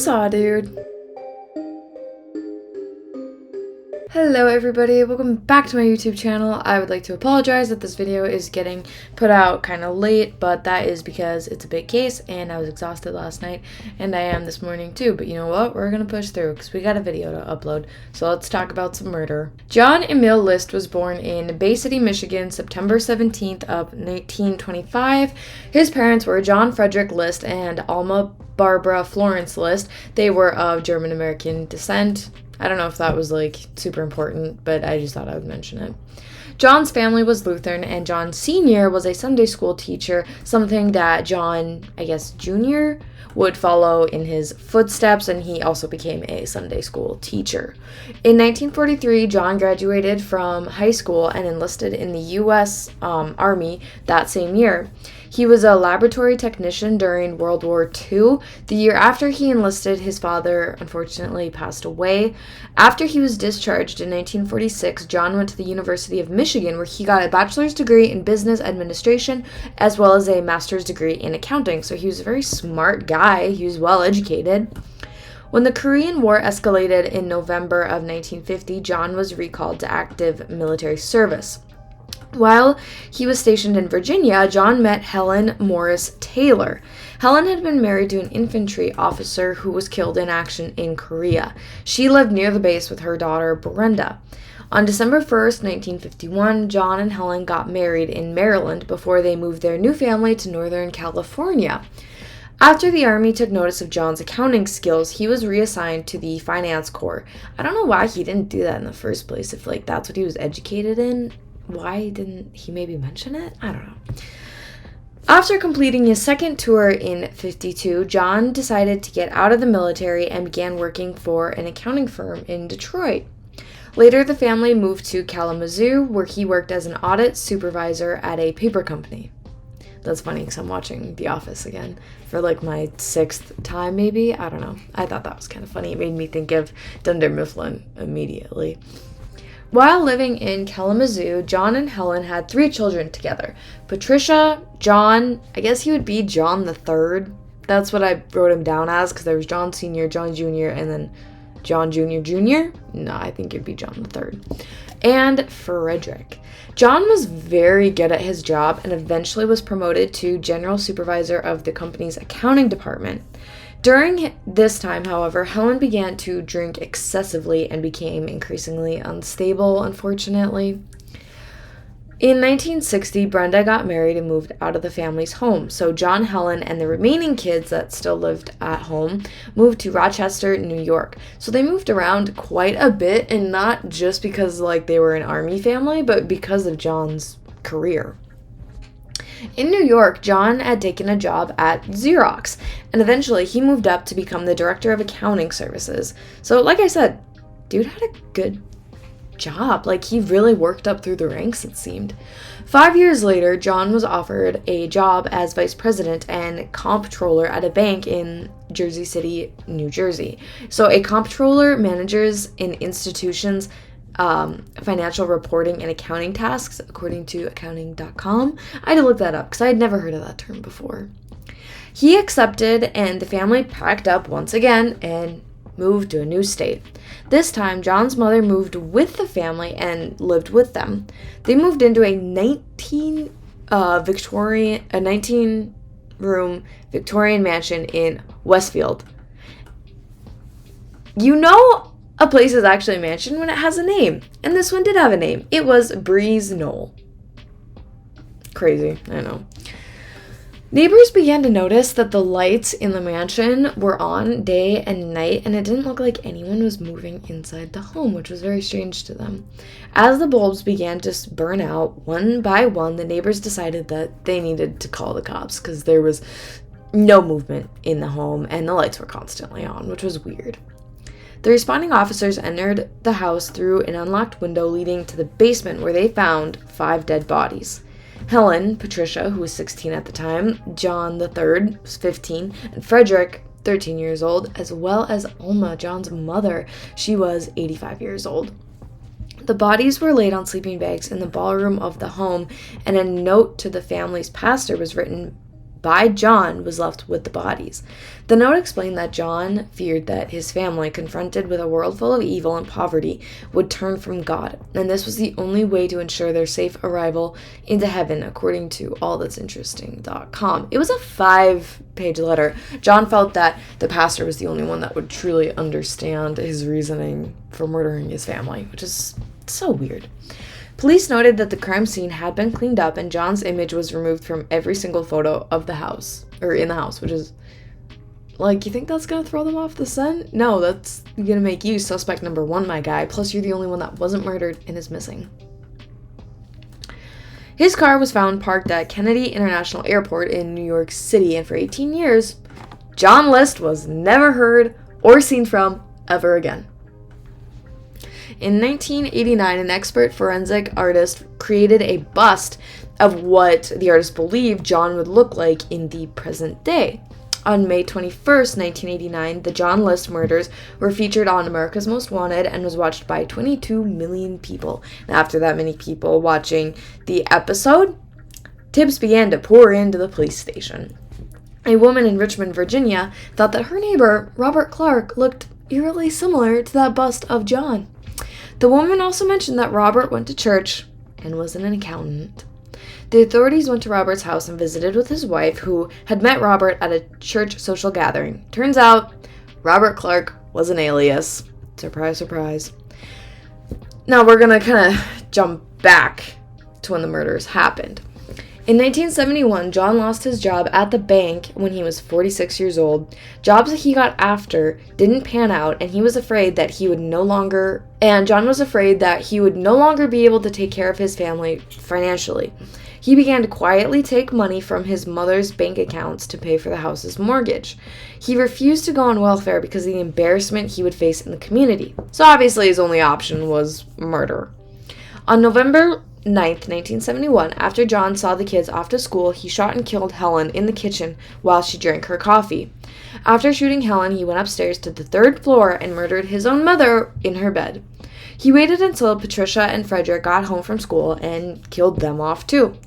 Jigsaw, dude. Hello everybody, welcome back to my YouTube channel. I would like to apologize that this video is getting put out kind of late, but that is because it's a big case and I was exhausted last night and I am this morning too. But you know what? We're gonna push through because we got a video to upload. So let's talk about some murder. John Emil List was born in Bay City, Michigan, September 17th of 1925. His parents were John Frederick List and Alma Barbara Florence List. They were of German American descent. I don't know if that was like super important, but I just thought I would mention it. John's family was Lutheran, and John Sr. was a Sunday school teacher, something that John, I guess, Jr. would follow in his footsteps, and he also became a Sunday school teacher. In 1943, John graduated from high school and enlisted in the U.S. Army that same year. He was a laboratory technician during World War II. The year after he enlisted, his father unfortunately passed away. After he was discharged in 1946, John went to the University of Michigan, where he got a bachelor's degree in business administration as well as a master's degree in accounting. So he was a very smart guy. He was well educated. When the Korean War escalated in November of 1950, John was recalled to active military service. While he was stationed in Virginia, John met Helen Morris Taylor. Helen had been married to an infantry officer who was killed in action in Korea. She lived near the base with her daughter, Brenda. On December 1st, 1951, John and Helen got married in Maryland before they moved their new family to Northern California. After the Army took notice of John's accounting skills, he was reassigned to the Finance Corps. I don't know why he didn't do that in the first place, if that's what he was educated in. Why didn't he maybe mention it? I don't know. After completing his second tour in 52, John decided to get out of the military and began working for an accounting firm in Detroit. Later, the family moved to Kalamazoo, where he worked as an audit supervisor at a paper company. That's funny because I'm watching The Office again for my 6th time maybe. I don't know. I thought that was kind of funny. It made me think of Dunder Mifflin immediately. While living in Kalamazoo, John and Helen had 3 children together. Patricia, John, I guess he would be John the Third. That's what I wrote him down as because there was John Sr., John Jr., and then John Jr. Jr.? No, I think it'd be John the Third. And Frederick. John was very good at his job and eventually was promoted to general supervisor of the company's accounting department. During this time, however, Helen began to drink excessively and became increasingly unstable, unfortunately. In 1960, Brenda got married and moved out of the family's home, so John, Helen, and the remaining kids that still lived at home moved to Rochester, New York. So they moved around quite a bit, and not just because they were an army family, but because of John's career. In New York, John had taken a job at Xerox, and eventually he moved up to become the director of accounting services. So like I said, dude had a good job. He really worked up through the ranks, it seemed. 5 years later, John was offered a job as vice president and comptroller at a bank in Jersey City, New Jersey. So a comptroller manages an institution's financial reporting and accounting tasks, according to accounting.com. I had to look that up because I had never heard of that term before. He accepted, and the family packed up once again and moved to a new state. This time, John's mother moved with the family and lived with them. They moved into a 19-room Victorian mansion in Westfield. You know a place is actually a mansion when it has a name, and this one did have a name. It was Breeze Knoll. Crazy, I know. Neighbors began to notice that the lights in the mansion were on day and night, and it didn't look like anyone was moving inside the home, which was very strange to them. As the bulbs began to burn out one by one, the neighbors decided that they needed to call the cops because there was no movement in the home, and the lights were constantly on, which was weird. The responding officers entered the house through an unlocked window leading to the basement, where they found 5 dead bodies. Helen, Patricia, who was 16 at the time, John the Third was 15, and Frederick, 13 years old, as well as Alma, John's mother. She was 85 years old. The bodies were laid on sleeping bags in the ballroom of the home, and a note to the family's pastor was written by John was left with the bodies. The note explained that John feared that his family, confronted with a world full of evil and poverty, would turn from God, and this was the only way to ensure their safe arrival into heaven, according to allthat'sinteresting.com. It was a 5-page letter. John felt that the pastor was the only one that would truly understand his reasoning for murdering his family, which is so weird. Police noted that the crime scene had been cleaned up and John's image was removed from every single photo of the house, or in the house, which is, like, you think that's gonna throw them off the scent? No, that's gonna make you suspect number 1, my guy. Plus, you're the only one that wasn't murdered and is missing. His car was found parked at Kennedy International Airport in New York City, and for 18 years, John List was never heard or seen from ever again. In 1989, an expert forensic artist created a bust of what the artist believed John would look like in the present day. On May 21st, 1989, the John List murders were featured on America's Most Wanted and was watched by 22 million people. And after that many people watching the episode, tips began to pour into the police station. A woman in Richmond, Virginia, thought that her neighbor, Robert Clark, looked eerily similar to that bust of John. The woman also mentioned that Robert went to church and was an accountant. The authorities went to Robert's house and visited with his wife, who had met Robert at a church social gathering. Turns out, Robert Clark was an alias. Surprise, surprise. Now we're gonna kind of jump back to when the murders happened. In 1971, John lost his job at the bank when he was 46 years old. Jobs that he got after didn't pan out, and John was afraid that he would no longer be able to take care of his family financially. He began to quietly take money from his mother's bank accounts to pay for the house's mortgage. He refused to go on welfare because of the embarrassment he would face in the community. So obviously his only option was murder. On November 9th, 1971, after John saw the kids off to school, he shot and killed Helen in the kitchen while she drank her coffee. After shooting Helen, he went upstairs to the 3rd floor and murdered his own mother in her bed. He waited until Patricia and Frederick got home from school and killed them off too.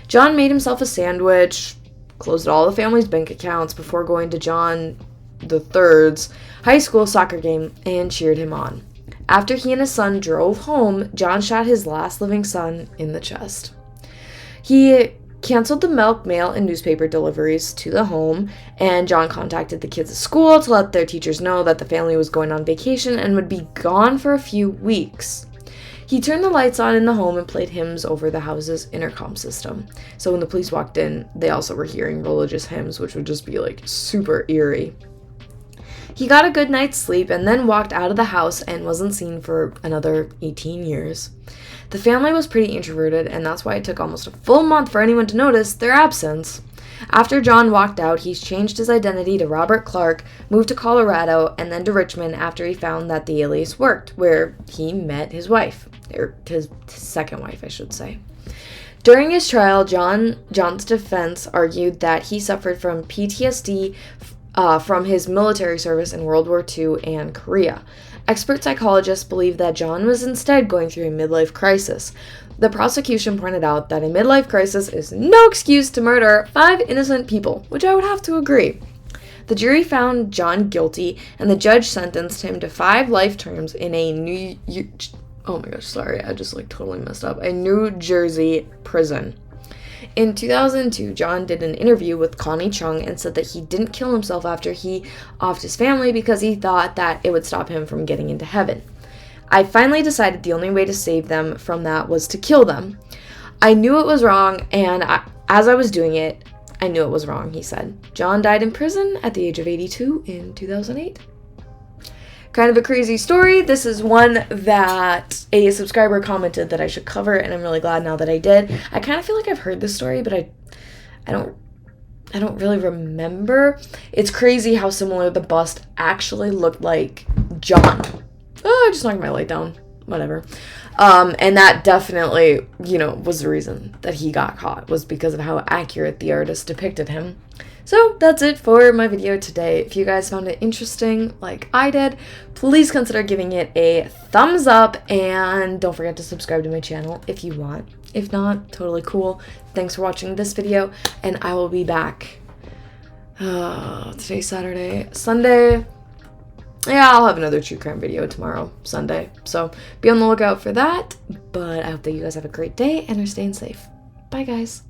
John made himself a sandwich, closed all the family's bank accounts before going to John III's high school soccer game and cheered him on. After he and his son drove home, John shot his last living son in the chest. He canceled the milk, mail, and newspaper deliveries to the home, and John contacted the kids at school to let their teachers know that the family was going on vacation and would be gone for a few weeks. He turned the lights on in the home and played hymns over the house's intercom system. So when the police walked in, they also were hearing religious hymns, which would just be like super eerie. He got a good night's sleep and then walked out of the house and wasn't seen for another 18 years. The family was pretty introverted, and that's why it took almost a full month for anyone to notice their absence. After John walked out, he changed his identity to Robert Clark, moved to Colorado, and then to Richmond after he found that the alias worked, where he met his wife, or his second wife, I should say. During his trial, John's defense argued that he suffered from PTSD from his military service in World War II and Korea. Expert psychologists believe that John was instead going through a midlife crisis. The prosecution pointed out that a midlife crisis is no excuse to murder 5 innocent people, which I would have to agree. The jury found John guilty, and the judge sentenced him to 5 life terms in a New Jersey prison. In 2002, John did an interview with Connie Chung and said that he didn't kill himself after he offed his family because he thought that it would stop him from getting into heaven. I finally decided the only way to save them from that was to kill them. I knew it was wrong, and as I was doing it, I knew it was wrong, he said. John died in prison at the age of 82 in 2008. Kind of a crazy story. This is one that a subscriber commented that I should cover, and I'm really glad now that I did. I kind of feel like I've heard this story, but I don't really remember. It's crazy how similar the bust actually looked like John. Oh, I just knocked my light down. Whatever. And that definitely, was the reason that he got caught, was because of how accurate the artist depicted him. So that's it for my video today. If you guys found it interesting like I did, please consider giving it a thumbs up, and don't forget to subscribe to my channel if you want. If not, totally cool. Thanks for watching this video, and I will be back Today's Saturday. Sunday. Yeah, I'll have another true crime video tomorrow, Sunday. So be on the lookout for that. But I hope that you guys have a great day and are staying safe. Bye, guys.